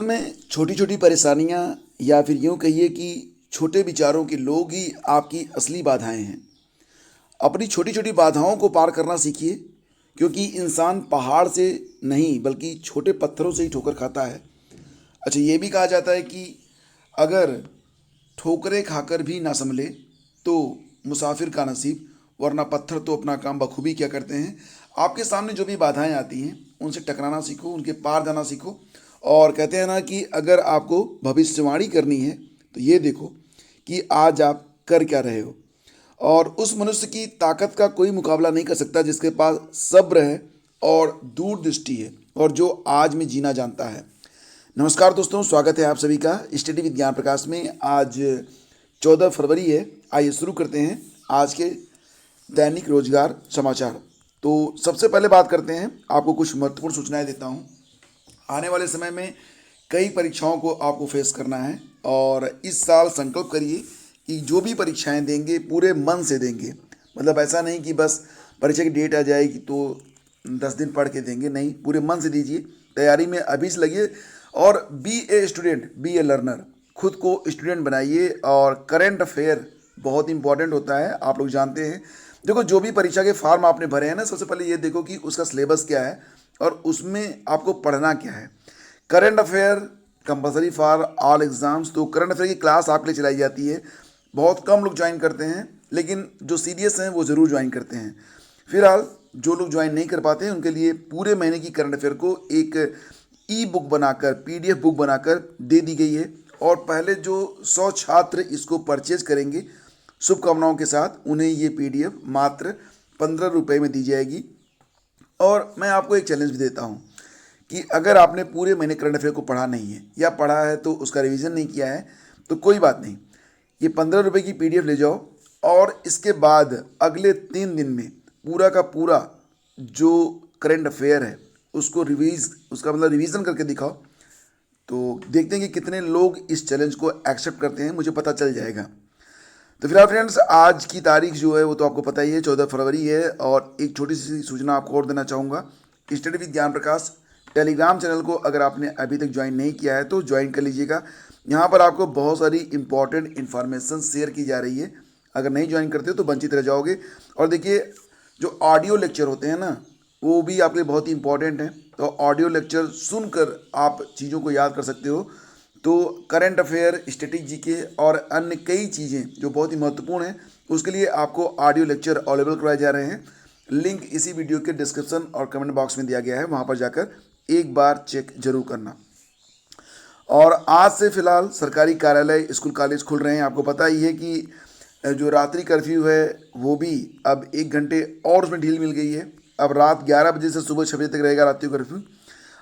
में छोटी छोटी परेशानियां या फिर यूं कहिए कि छोटे विचारों के लोग ही आपकी असली बाधाएं हैं। अपनी छोटी छोटी बाधाओं को पार करना सीखिए, क्योंकि इंसान पहाड़ से नहीं बल्कि छोटे पत्थरों से ही ठोकर खाता है। अच्छा, ये भी कहा जाता है कि अगर ठोकरें खाकर भी ना संभले तो मुसाफिर का नसीब, वरना पत्थर तो अपना काम बखूबी क्या करते हैं। आपके सामने जो भी बाधाएं आती हैं उनसे टकराना सीखो, उनके पार जाना सीखो। और कहते हैं ना कि अगर आपको भविष्यवाणी करनी है तो ये देखो कि आज आप कर क्या रहे हो। और उस मनुष्य की ताकत का कोई मुकाबला नहीं कर सकता जिसके पास सब्र है और दूरदृष्टि है और जो आज में जीना जानता है। नमस्कार दोस्तों, स्वागत है आप सभी का स्टडी विज्ञान प्रकाश में। आज 14 फरवरी है। आइए शुरू करते हैं आज के दैनिक रोजगार समाचार। तो सबसे पहले बात करते हैं, आपको कुछ महत्वपूर्ण सूचनाएं देता हूं। आने वाले समय में कई परीक्षाओं को आपको फेस करना है और इस साल संकल्प करिए कि जो भी परीक्षाएं देंगे पूरे मन से देंगे। मतलब ऐसा नहीं कि बस परीक्षा की डेट आ जाएगी तो 10 दिन पढ़ के देंगे, नहीं, पूरे मन से दीजिए। तैयारी में अभी से लगिए और be a student, be a learner. खुद को स्टूडेंट बनाइए और करेंट अफेयर बहुत इंपॉर्टेंट होता है, आप लोग जानते हैं। देखो, जो भी परीक्षा के फॉर्म आपने भरे हैं ना, सबसे पहले ये देखो कि उसका सिलेबस क्या है और उसमें आपको पढ़ना क्या है। Current affair compulsory for all exams. तो करंट अफेयर की क्लास आपके लिए चलाई जाती है। बहुत कम लोग ज्वाइन करते हैं, लेकिन जो सीरियस हैं वो ज़रूर ज्वाइन करते हैं। फिलहाल जो लोग ज्वाइन नहीं कर पाते हैं उनके लिए पूरे महीने की करंट अफेयर को एक ई बुक बनाकर, पीडीएफ बुक बनाकर दे दी गई है। और पहले जो 100 छात्र इसको परचेज करेंगे, शुभकामनाओं के साथ उन्हें ये पीडीएफ मात्र 15 रुपये में दी जाएगी। और मैं आपको एक चैलेंज भी देता हूँ कि अगर आपने पूरे महीने करंट अफेयर को पढ़ा नहीं है या पढ़ा है तो उसका रिवीजन नहीं किया है तो कोई बात नहीं, ये 15 रुपये की पीडीएफ ले जाओ और इसके बाद अगले 3 दिन में पूरा का पूरा जो करंट अफेयर है उसको उसका मतलब रिवीजन करके दिखाओ। तो देखते हैं कि कितने लोग इस चैलेंज को एक्सेप्ट करते हैं, मुझे पता चल जाएगा। तो फिलहाल फ्रेंड्स, आज की तारीख जो है वो तो आपको पता ही है, 14 फरवरी है। और एक छोटी सी सूचना आपको और देना चाहूँगा। स्टडी विद ज्ञान प्रकाश टेलीग्राम चैनल को अगर आपने अभी तक ज्वाइन नहीं किया है तो ज्वाइन कर लीजिएगा। यहाँ पर आपको बहुत सारी इंपॉर्टेंट इन्फॉर्मेशन शेयर की जा रही है। अगर नहीं ज्वाइन करते तो वंचित रह जाओगे। और देखिए, जो ऑडियो लेक्चर होते हैं ना, वो भी आपके लिए बहुत ही इंपॉर्टेंट हैं। तो ऑडियो लेक्चर सुनकर आप चीज़ों को याद कर सकते हो। तो करंट अफेयर, स्टैटिक जीके और अन्य कई चीज़ें जो बहुत ही महत्वपूर्ण हैं, उसके लिए आपको ऑडियो लेक्चर अवेलेबल करवाए जा रहे हैं। लिंक इसी वीडियो के डिस्क्रिप्शन और कमेंट बॉक्स में दिया गया है, वहाँ पर जाकर एक बार चेक जरूर करना। और आज से फिलहाल सरकारी कार्यालय, स्कूल, कॉलेज खुल रहे हैं। आपको पता ही है कि जो रात्रि कर्फ्यू है वो भी अब 1 घंटे और उसमें ढील मिल गई है। अब रात 11 बजे से सुबह 6 बजे तक रहेगा रात्रि कर्फ्यू।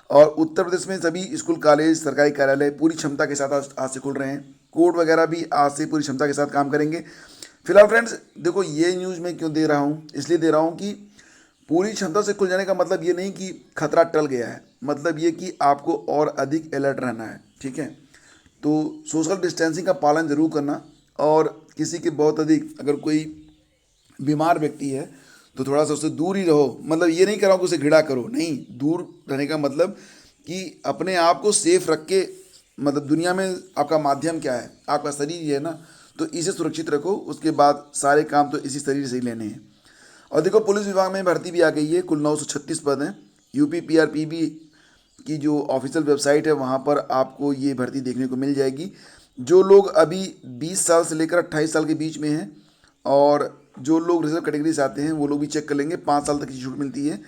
और उत्तर प्रदेश में सभी स्कूल, कॉलेज, सरकारी कार्यालय पूरी क्षमता के साथ आज से खुल रहे हैं। कोर्ट वगैरह भी आज से पूरी क्षमता के साथ काम करेंगे। फिलहाल फ्रेंड्स देखो, ये न्यूज़ मैं क्यों दे रहा हूँ, इसलिए दे रहा हूँ कि पूरी क्षमता से खुल जाने का मतलब ये नहीं कि खतरा टल गया है, मतलब ये कि आपको और अधिक अलर्ट रहना है। ठीक है, तो सोशल डिस्टेंसिंग का पालन जरूर करना। और किसी के बहुत अधिक अगर कोई बीमार व्यक्ति है तो थोड़ा सा उससे दूर ही रहो। मतलब ये नहीं कह रहा हूँ कि उसे घृणा करो, नहीं, दूर रहने का मतलब कि अपने आप को सेफ रख के, मतलब दुनिया में आपका माध्यम क्या है, आपका शरीर ही है ना, तो इसे सुरक्षित रखो। उसके बाद सारे काम तो इसी शरीर से ही लेने हैं। और देखो, पुलिस विभाग में भर्ती भी आ गई है। कुल 936 पद हैं। यूपी पीआरपीबी की जो ऑफिशियल वेबसाइट है वहाँ पर आपको ये भर्ती देखने को मिल जाएगी। जो लोग अभी 20 साल से लेकर 28 साल के बीच में हैं और जो लोग रिजर्व कैटेगरी से आते हैं वो लोग भी चेक कर लेंगे, 5 साल तक की छूट मिलती है।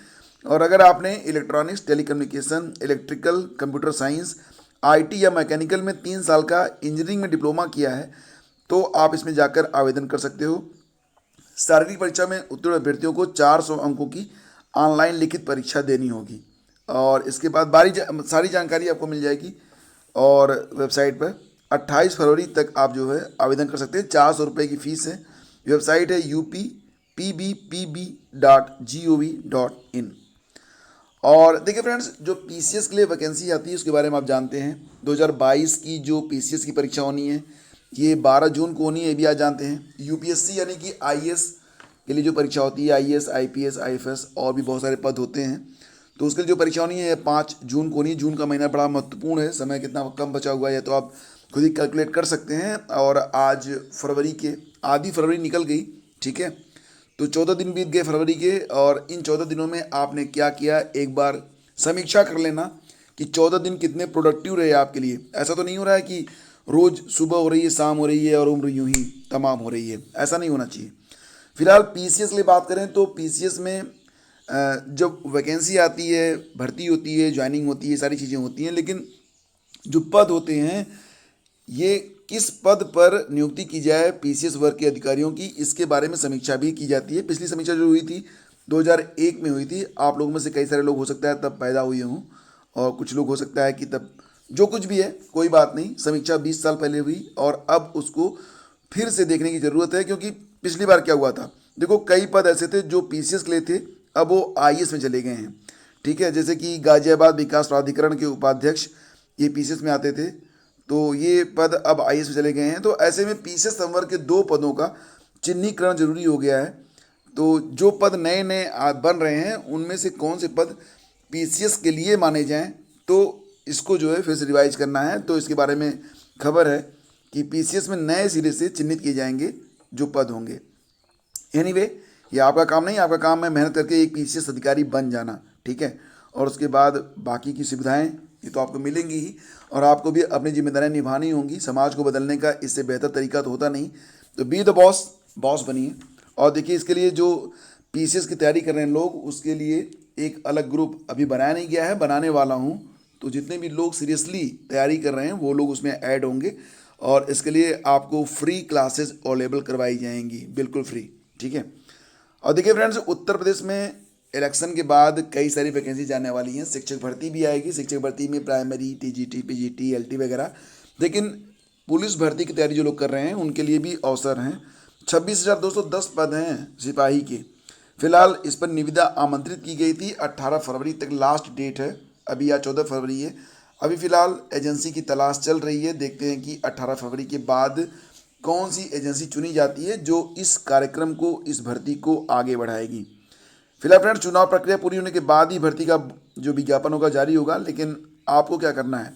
और अगर आपने electronics, telecommunication, electrical, computer science, IT या मैकेनिकल में 3 साल का इंजीनियरिंग में डिप्लोमा किया है तो आप इसमें जाकर आवेदन कर सकते हो। शारीरिक परीक्षा में उत्तीर्ण अभ्यर्थियों को 400 अंकों की ऑनलाइन लिखित परीक्षा देनी होगी। और इसके बाद सारी जानकारी आपको मिल जाएगी और वेबसाइट पर 28 फरवरी तक आप जो है आवेदन कर सकते हैं। 400 रुपये की फ़ीस है। वेबसाइट है upbpb.gov.in। और देखिए फ्रेंड्स, जो पीसीएस के लिए वैकेंसी आती है उसके बारे में आप जानते हैं। 2022 की जो पीसीएस की परीक्षा होनी है ये 12 जून को होनी है, ये भी आज जानते हैं। यूपीएससी यानी कि आईएएस के लिए जो परीक्षा होती है, आईएएस, आईपीएस, आईएफएस और भी बहुत सारे पद होते हैं, तो उसके लिए जो परीक्षा होनी है 5 जून को नहीं। जून का महीना बड़ा महत्वपूर्ण है, समय कितना कम बचा हुआ है तो आप खुद ही कैलकुलेट कर सकते हैं। और आज फरवरी के आधी फरवरी निकल गई, ठीक है। तो 14 दिन बीत गए फरवरी के, और इन 14 दिनों में आपने क्या किया एक बार समीक्षा कर लेना कि 14 दिन कितने प्रोडक्टिव रहे आपके लिए। ऐसा तो नहीं हो रहा है कि रोज़ सुबह हो रही है, शाम हो रही है और उम्र यूं ही तमाम हो रही है, ऐसा नहीं होना चाहिए। फिलहाल पीसीएस के लिए बात करें तो पीसीएस में जब वैकेंसी आती है, भर्ती होती है, ज्वाइनिंग होती है, सारी चीज़ें होती हैं, लेकिन जो पद होते हैं ये किस पद पर नियुक्ति की जाए पीसीएस वर्ग के अधिकारियों की, इसके बारे में समीक्षा भी की जाती है। पिछली समीक्षा जो हुई थी 2001 में हुई थी। आप लोगों में से कई सारे लोग हो सकता है तब पैदा हुए हों, और कुछ लोग हो सकता है कि तब, जो कुछ भी है कोई बात नहीं, समीक्षा 20 साल पहले हुई और अब उसको फिर से देखने की ज़रूरत है। क्योंकि पिछली बार क्या हुआ था, देखो कई पद ऐसे थे जो पीसीएस के लिए थे, अब वो आईएएस में चले गए हैं, ठीक है। जैसे कि गाजियाबाद विकास प्राधिकरण के उपाध्यक्ष ये पीसीएस में आते थे, तो ये पद अब आईएएस में चले गए हैं। तो ऐसे में पीसीएस संवर्ग के 2 पदों का चिन्हीकरण जरूरी हो गया है। तो जो पद नए नए बन रहे हैं उनमें से कौन से पद पीसीएस के लिए माने जाएं, तो इसको जो है फिर से रिवाइज करना है। तो इसके बारे में खबर है कि पीसीएस में नए सिरे से चिन्हित किए जाएंगे जो पद होंगे। एनीवे, ये आपका काम नहीं, आपका काम है मेहनत करके एक पीसीएस अधिकारी बन जाना, ठीक है। और उसके बाद बाकी की सुविधाएं ये तो आपको मिलेंगी ही, और आपको भी अपनी जिम्मेदारियां निभानी होंगी। समाज को बदलने का इससे बेहतर तरीका तो होता नहीं। तो बी द बॉस, बॉस बनिए। और देखिए इसके लिए जो पीसीएस की तैयारी कर रहे हैं लोग, उसके लिए एक अलग ग्रुप अभी बनाया नहीं गया है, बनाने वाला हूँ। तो जितने भी लोग सीरियसली तैयारी कर रहे हैं वो लोग उसमें ऐड होंगे, और इसके लिए आपको फ्री क्लासेस अवेलेबल करवाई जाएंगी, बिल्कुल फ्री, ठीक है। और देखिए फ्रेंड्स, उत्तर प्रदेश में इलेक्शन के बाद कई सारी वैकेंसी जाने वाली हैं। शिक्षक भर्ती भी आएगी, शिक्षक भर्ती में प्राइमरी, टीजीटी, पीजीटी, एलटी वगैरह। लेकिन पुलिस भर्ती की तैयारी जो लोग कर रहे हैं उनके लिए भी अवसर हैं। 26,210 पद हैं सिपाही के। फिलहाल इस पर निविदा आमंत्रित की गई थी, 18 फरवरी तक लास्ट डेट है अभी, या 14 फरवरी है अभी। फिलहाल एजेंसी की तलाश चल रही है, देखते हैं कि 18 फरवरी के बाद कौन सी एजेंसी चुनी जाती है जो इस कार्यक्रम को, इस भर्ती को आगे बढ़ाएगी। फिलहाल फ्रेंड्स, चुनाव प्रक्रिया पूरी होने के बाद ही भर्ती का जो विज्ञापन होगा जारी होगा। लेकिन आपको क्या करना है,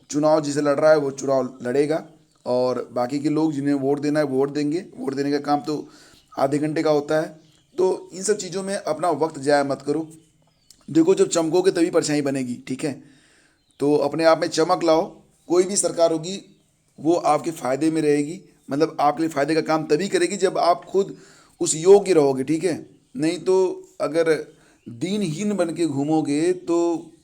चुनाव जिसे लड़ रहा है वो चुनाव लड़ेगा, और बाकी के लोग जिन्हें वोट देना है वोट देंगे। वोट देने का काम तो आधे घंटे का होता है। तो इन सब चीज़ों में अपना वक्त ज़ाया मत करो। देखो जब चमकोगे तभी परछाई बनेगी, ठीक है। तो अपने आप में चमक लाओ। कोई भी सरकार होगी वो आपके फ़ायदे में रहेगी, मतलब आपके लिए फ़ायदे का काम तभी करेगी जब आप खुद उस योग्य रहोगे, ठीक है। नहीं तो अगर दीनहीन बन के घूमोगे तो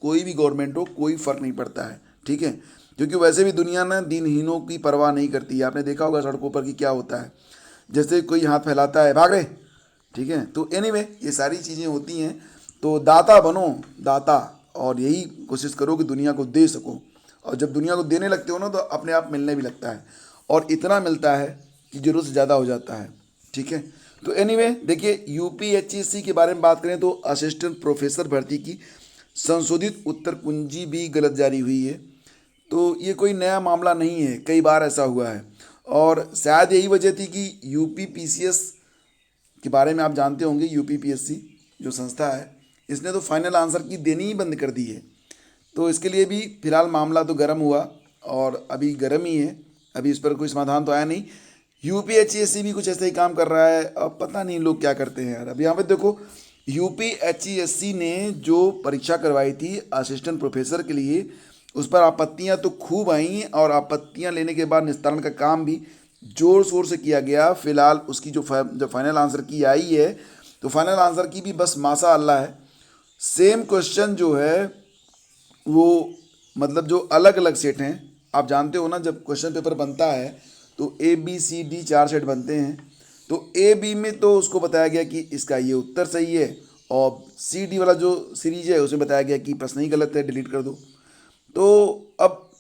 कोई भी गवर्नमेंट हो कोई फ़र्क नहीं पड़ता है, ठीक है। क्योंकि वैसे भी दुनिया ना दीनहीनों की परवाह नहीं करती है। आपने देखा होगा सड़कों पर कि क्या होता है, जैसे कोई हाथ फैलाता है भाग रहे, ठीक है। तो एनीवे ये सारी चीज़ें होती हैं। तो दाता बनो, दाता, और यही कोशिश करो कि दुनिया को दे सको। और जब दुनिया को देने लगते हो ना तो अपने आप मिलने भी लगता है, और इतना मिलता है कि ज़रूरत से ज़्यादा हो जाता है, ठीक है। तो एनीवे देखिए, यूपीएचएससी के बारे में बात करें तो असिस्टेंट प्रोफेसर भर्ती की संशोधित उत्तर कुंजी भी गलत जारी हुई है। तो ये कोई नया मामला नहीं है, कई बार ऐसा हुआ है, और शायद यही वजह थी कि यूपीपीसीएस के बारे में आप जानते होंगे। यूपीपीएससी जो संस्था है, इसने तो फाइनल आंसर की देनी ही बंद कर दी है। तो इसके लिए भी फिलहाल मामला तो गर्म हुआ, और अभी गर्म ही है, अभी इस पर कोई समाधान तो आया नहीं। यूपीएचईएससी भी कुछ ऐसा ही काम कर रहा है। अब पता नहीं लोग क्या करते हैं यार। अब यहाँ पे देखो, यूपीएचईएससी ने जो परीक्षा करवाई थी असिस्टेंट प्रोफेसर के लिए, उस पर आपत्तियां तो खूब आई, और आपत्तियां लेने के बाद निस्तारण का काम भी जोर शोर से किया गया। फिलहाल उसकी जो फाइनल आंसर की आई है, तो फाइनल आंसर की भी बस माशा अल्लाह है। सेम क्वेश्चन जो है वो, मतलब जो अलग अलग सेट हैं, आप जानते हो ना जब क्वेश्चन पेपर बनता है तो ABCD 4 सेट बनते हैं। तो AB में तो उसको बताया गया कि इसका ये उत्तर सही है, और CD वाला जो सीरीज है उसमें बताया गया कि प्रश्न ही गलत है, डिलीट कर दो। तो अब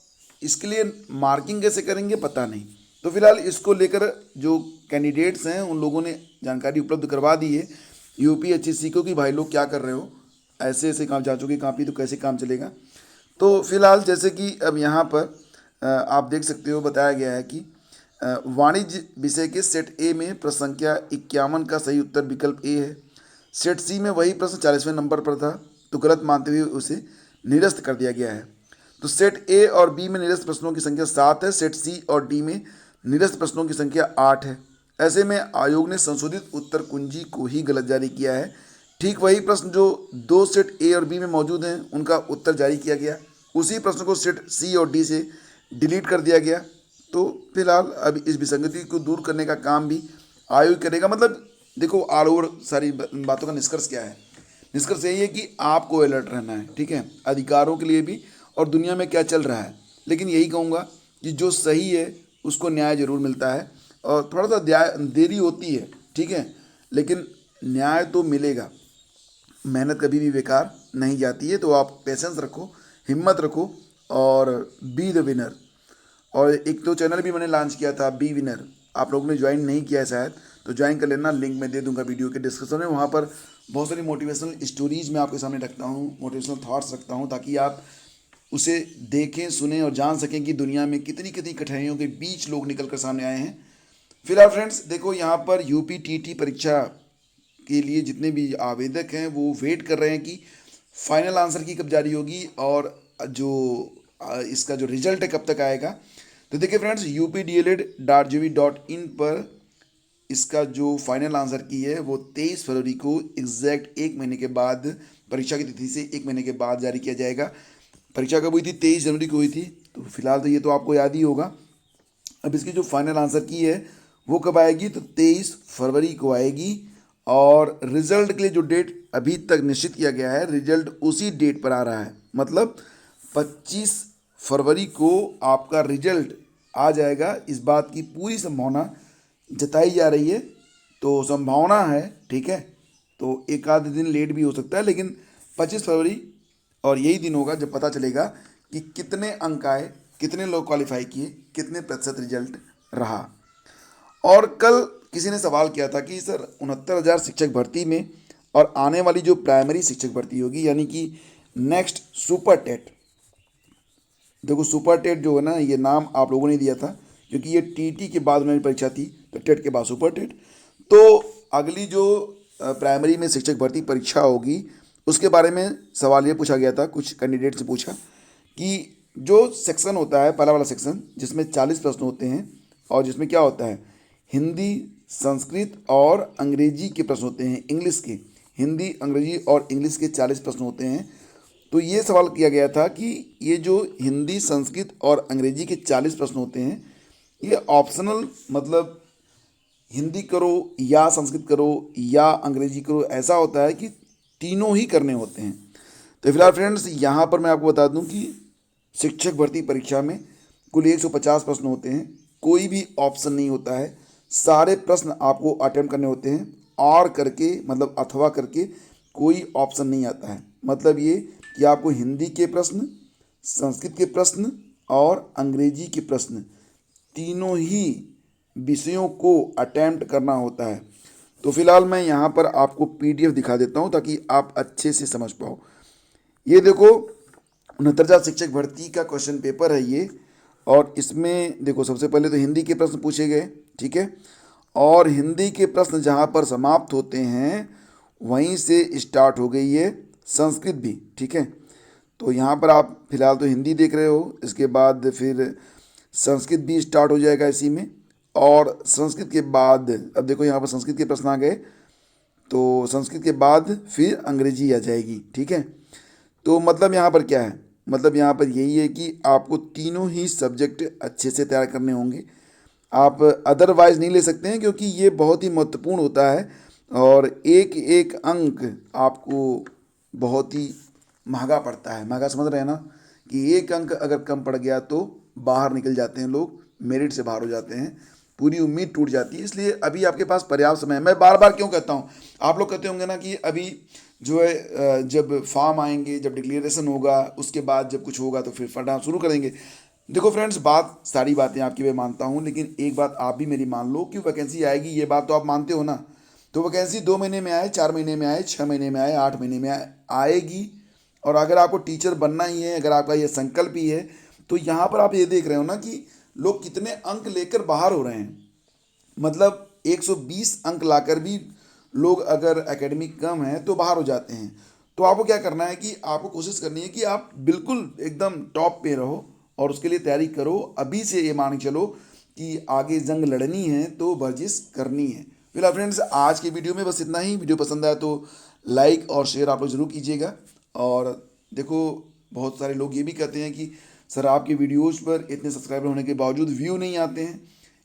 इसके लिए मार्किंग कैसे करेंगे पता नहीं। तो फिलहाल इसको लेकर जो कैंडिडेट्स हैं उन लोगों ने जानकारी उपलब्ध करवा दी है यूपीएचएससी को कि भाई लोग क्या कर रहे हो, ऐसे ऐसे काम जा चुकी कापी, तो कैसे काम चलेगा। तो फिलहाल जैसे कि अब यहाँ पर आप देख सकते हो, बताया गया है कि वाणिज्य विषय के सेट ए में प्रश्न संख्या 51 का सही उत्तर विकल्प ए है। सेट सी में वही प्रश्न 40वें नंबर पर था। तो गलत मानते हुए उसे निरस्त कर दिया गया है। तो सेट ए और बी में निरस्त प्रश्नों की संख्या 7 है, सेट सी और डी में निरस्त प्रश्नों की संख्या 8 है। ऐसे में आयोग ने संशोधित उत्तर कुंजी को ही गलत जारी किया है। ठीक वही प्रश्न जो दो सेट ए और बी में मौजूद हैं उनका उत्तर जारी किया गया, उसी प्रश्न को सेट सी और डी से डिलीट कर दिया गया। तो फिलहाल अब इस विसंगति को दूर करने का काम भी आयोग करेगा। मतलब देखो ऑल ओवर सारी बातों का निष्कर्ष क्या है? निष्कर्ष यही है कि आपको अलर्ट रहना है, ठीक है, अधिकारों के लिए भी और दुनिया में क्या चल रहा है। लेकिन यही कहूँगा कि जो सही है उसको न्याय जरूर मिलता है और थोड़ा सा देरी होती है, ठीक है, लेकिन न्याय तो मिलेगा। मेहनत कभी भी बेकार नहीं जाती है। तो आप पेशेंस रखो, हिम्मत रखो और बी द विनर। और एक तो चैनल भी मैंने लॉन्च किया था बी विनर, आप लोगों ने ज्वाइन नहीं किया है शायद, तो ज्वाइन कर लेना, लिंक मैं दे दूंगा वीडियो के डिस्क्रिप्शन में। वहाँ पर बहुत सारी मोटिवेशनल स्टोरीज मैं आपके सामने रखता हूँ, मोटिवेशनल थॉट्स रखता हूँ, ताकि आप उसे देखें, सुने और जान सकें कि दुनिया में कितनी कितनी कठिनाइयों के बीच लोग निकल कर सामने आए हैं। फिलहाल फ्रेंड्स देखो, यहाँ पर यूपी-टीटी परीक्षा के लिए जितने भी आवेदक हैं वो वेट कर रहे हैं कि फाइनल आंसर की कब जारी होगी और जो इसका जो रिजल्ट है कब तक आएगा। तो देखिए फ्रेंड्स, updled.gov.in पर इसका जो फाइनल आंसर की है वो 23 फरवरी को एग्जैक्ट 1 महीने के बाद, परीक्षा की तिथि से 1 महीने के बाद जारी किया जाएगा। परीक्षा कब हुई थी? 23 जनवरी को हुई थी। तो फिलहाल तो ये तो आपको याद ही होगा। अब इसकी जो फाइनल आंसर की है वो कब आएगी? तो 23 फरवरी को आएगी। और रिजल्ट के लिए जो डेट अभी तक निश्चित किया गया है, रिजल्ट उसी डेट पर आ रहा है। मतलब 25 फरवरी को आपका रिजल्ट आ जाएगा, इस बात की पूरी संभावना जताई जा रही है। तो संभावना है, ठीक है, तो एक आध दिन लेट भी हो सकता है, लेकिन 25 फरवरी और यही दिन होगा जब पता चलेगा कि कितने अंक आए, कितने लोग क्वालिफाई किए, कितने प्रतिशत रिजल्ट रहा। और कल किसी ने सवाल किया था कि सर 69,000 शिक्षक भर्ती में और आने वाली जो प्राइमरी शिक्षक भर्ती होगी, यानी कि नेक्स्ट सुपर टेट, देखो सुपर टेट जो है ना, ये नाम आप लोगों ने दिया था क्योंकि ये टीटी के बाद मेरी परीक्षा थी, तो टेट के बाद सुपर टेट। तो अगली जो प्राइमरी में शिक्षक भर्ती परीक्षा होगी उसके बारे में सवाल ये पूछा गया था, कुछ कैंडिडेट से पूछा कि जो सेक्शन होता है, पहला वाला सेक्शन जिसमें 40 प्रश्न होते हैं और जिसमें क्या होता है, हिंदी, संस्कृत और अंग्रेजी के प्रश्न होते हैं, इंग्लिश के, हिंदी, अंग्रेजी और इंग्लिश के 40 प्रश्न होते हैं। तो ये सवाल किया गया था कि ये जो हिंदी, संस्कृत और अंग्रेजी के 40 प्रश्न होते हैं ये ऑप्शनल, मतलब हिंदी करो या संस्कृत करो या अंग्रेजी करो, ऐसा होता है कि तीनों ही करने होते हैं। तो फिलहाल फ्रेंड्स यहाँ पर मैं आपको बता दूं कि शिक्षक भर्ती परीक्षा में कुल 150 प्रश्न होते हैं, कोई भी ऑप्शन नहीं होता है, सारे प्रश्न आपको अटेम्प्ट करने होते हैं, और करके मतलब अथवा करके कोई ऑप्शन नहीं आता है। मतलब ये कि आपको हिंदी के प्रश्न, संस्कृत के प्रश्न और अंग्रेजी के प्रश्न तीनों ही विषयों को अटेम्प्ट करना होता है। तो फिलहाल मैं यहाँ पर आपको पीडीएफ दिखा देता हूँ ताकि आप अच्छे से समझ पाओ। ये देखो 69,000 शिक्षक भर्ती का क्वेश्चन पेपर है ये, और इसमें देखो सबसे पहले तो हिंदी के प्रश्न पूछे गए, ठीक है, और हिंदी के प्रश्न जहाँ पर समाप्त होते हैं वहीं से स्टार्ट हो गई है संस्कृत भी, ठीक है। तो यहाँ पर आप फिलहाल तो हिंदी देख रहे हो, इसके बाद फिर संस्कृत भी स्टार्ट हो जाएगा इसी में, और संस्कृत के बाद अब देखो यहाँ पर संस्कृत के प्रश्न आ गए, तो संस्कृत के बाद फिर अंग्रेजी आ जाएगी, ठीक है। तो मतलब यहाँ पर क्या है, मतलब यहाँ पर यही है कि आपको तीनों ही सब्जेक्ट अच्छे से तैयार करने होंगे, आप अदरवाइज नहीं ले सकते हैं क्योंकि ये बहुत ही महत्वपूर्ण होता है और एक एक अंक आपको बहुत ही महंगा पड़ता है। महंगा समझ रहे हैं ना, कि एक अंक अगर कम पड़ गया तो बाहर निकल जाते हैं लोग, मेरिट से बाहर हो जाते हैं, पूरी उम्मीद टूट जाती है। इसलिए अभी आपके पास पर्याप्त समय है। मैं बार बार क्यों कहता हूँ, आप लोग कहते होंगे ना कि अभी जो है जब फॉर्म आएंगे, जब डिक्लेरेशन होगा, उसके बाद जब कुछ होगा तो फिर पढ़ना शुरू करेंगे। देखो फ्रेंड्स, बात सारी बातें आपकी मैं मानता हूँ, लेकिन एक बात आप भी मेरी मान लो कि वैकेंसी आएगी, ये बात तो आप मानते हो ना। तो वैकेंसी 2 महीने में आए, 4 महीने में आए, 6 महीने में आए, 8 महीने में आएगी। और अगर आपको टीचर बनना ही है, अगर आपका ये संकल्प ही है, तो यहाँ पर आप ये देख रहे हो ना कि लोग कितने अंक लेकर बाहर हो रहे हैं। मतलब 120 अंक लाकर भी लोग अगर एकेडमिक कम है तो बाहर हो जाते हैं। तो आपको क्या करना है कि आपको कोशिश करनी है कि आप बिल्कुल एकदम टॉप पे रहो और उसके लिए तैयारी करो। अभी से ये मान के चलो कि आगे जंग लड़नी है तो वर्जिश करनी है। फिलहाल फ्रेंड्स, आज की वीडियो में बस इतना ही। वीडियो पसंद आया तो लाइक और शेयर आप लोग ज़रूर कीजिएगा। और देखो, बहुत सारे लोग ये भी कहते हैं कि सर आपके वीडियोज़ पर इतने सब्सक्राइबर होने के बावजूद व्यू नहीं आते हैं।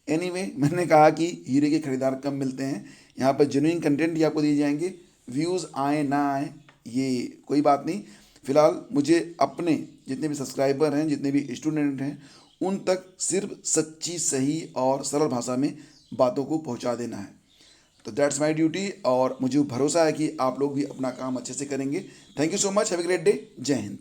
एनीवे, मैंने कहा कि हीरे के खरीदार कम मिलते हैं। यहाँ पर जेन्युइन कंटेंट ही आपको दिए जाएंगे। व्यूज़ आए ना आए ये कोई बात नहीं। फ़िलहाल मुझे अपने जितने भी सब्सक्राइबर हैं, जितने भी स्टूडेंट हैं, उन तक सिर्फ सच्ची, सही और सरल भाषा में बातों को पहुंचा देना है। तो दैट्स माय ड्यूटी और मुझे भरोसा है कि आप लोग भी अपना काम अच्छे से करेंगे। Thank you so much. Have a great day. जय हिंद।